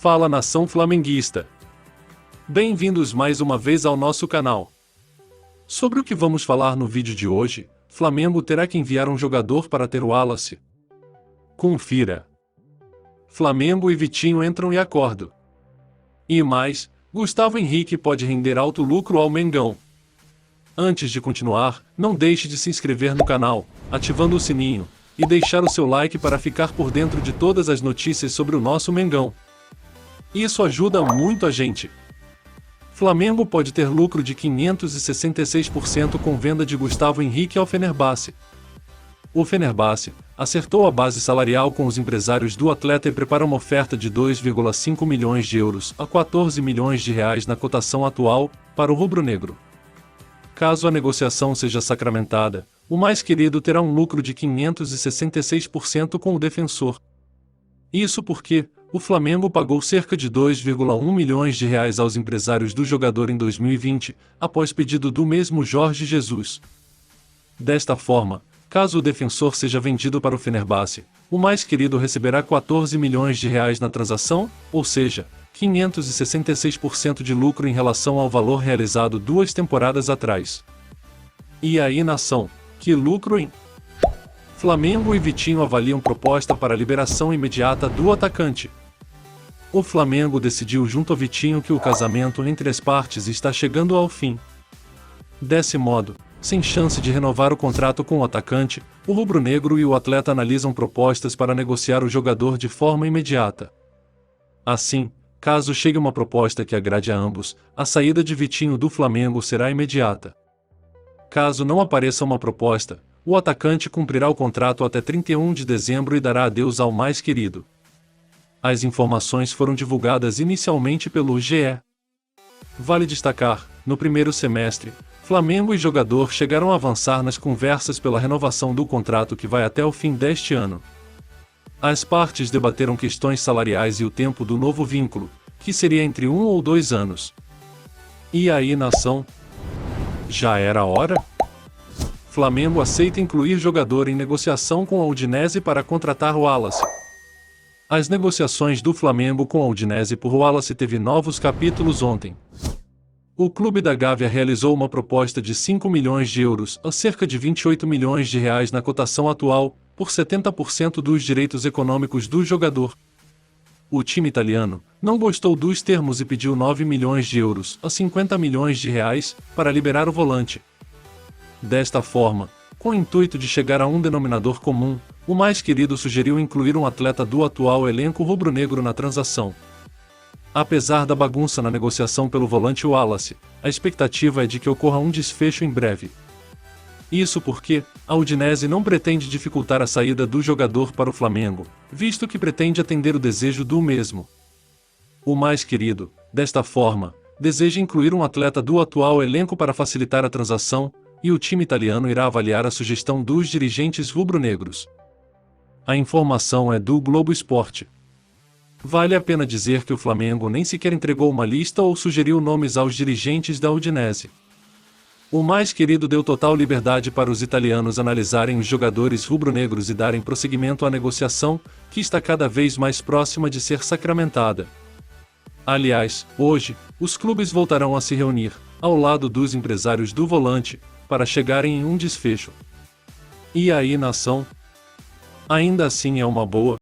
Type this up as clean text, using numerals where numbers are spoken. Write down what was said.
Fala, nação flamenguista! Bem-vindos mais uma vez ao nosso canal. Sobre o que vamos falar no vídeo de hoje, Flamengo terá que enviar um jogador para ter o Wallace. Confira. Flamengo e Vitinho entram em acordo. E mais, Gustavo Henrique pode render alto lucro ao Mengão. Antes de continuar, não deixe de se inscrever no canal, ativando o sininho, e deixar o seu like para ficar por dentro de todas as notícias sobre o nosso Mengão. Isso ajuda muito a gente. Flamengo pode ter lucro de 566% com venda de Gustavo Henrique ao Fenerbahçe. O Fenerbahçe acertou a base salarial com os empresários do atleta e prepara uma oferta de 2,5 milhões de euros a 14 milhões de reais na cotação atual para o rubro-negro. Caso a negociação seja sacramentada, o mais querido terá um lucro de 566% com o defensor. Isso porque o Flamengo pagou cerca de 2,1 milhões de reais aos empresários do jogador em 2020, após pedido do mesmo Jorge Jesus. Desta forma, caso o defensor seja vendido para o Fenerbahçe, o mais querido receberá 14 milhões de reais na transação, ou seja, 566% de lucro em relação ao valor realizado 2 temporadas atrás. E aí, nação, que lucro, hein? Flamengo e Vitinho avaliam proposta para a liberação imediata do atacante. O Flamengo decidiu junto a Vitinho que o casamento entre as partes está chegando ao fim. Desse modo, sem chance de renovar o contrato com o atacante, o rubro-negro e o atleta analisam propostas para negociar o jogador de forma imediata. Assim, caso chegue uma proposta que agrade a ambos, a saída de Vitinho do Flamengo será imediata. Caso não apareça uma proposta, o atacante cumprirá o contrato até 31 de dezembro e dará adeus ao mais querido. As informações foram divulgadas inicialmente pelo GE. Vale destacar, no primeiro semestre, Flamengo e jogador chegaram a avançar nas conversas pela renovação do contrato que vai até o fim deste ano. As partes debateram questões salariais e o tempo do novo vínculo, que seria entre 1 ou 2 anos. E aí, nação? Já era a hora? Flamengo aceita incluir jogador em negociação com a Udinese para contratar Wallace. As negociações do Flamengo com a Udinese por Wallace teve novos capítulos ontem. O clube da Gávea realizou uma proposta de 5 milhões de euros, a cerca de 28 milhões de reais na cotação atual, por 70% dos direitos econômicos do jogador. O time italiano não gostou dos termos e pediu 9 milhões de euros, a 50 milhões de reais, para liberar o volante. Desta forma, com o intuito de chegar a um denominador comum, o mais querido sugeriu incluir um atleta do atual elenco rubro-negro na transação. Apesar da bagunça na negociação pelo volante Wallace, a expectativa é de que ocorra um desfecho em breve. Isso porque a Udinese não pretende dificultar a saída do jogador para o Flamengo, visto que pretende atender o desejo do mesmo. O mais querido, desta forma, deseja incluir um atleta do atual elenco para facilitar a transação, e o time italiano irá avaliar a sugestão dos dirigentes rubro-negros. A informação é do Globo Esporte. Vale a pena dizer que o Flamengo nem sequer entregou uma lista ou sugeriu nomes aos dirigentes da Udinese. O mais querido deu total liberdade para os italianos analisarem os jogadores rubro-negros e darem prosseguimento à negociação, que está cada vez mais próxima de ser sacramentada. Aliás, hoje, os clubes voltarão a se reunir, ao lado dos empresários do volante, para chegarem em um desfecho. E aí, nação? Ainda assim é uma boa.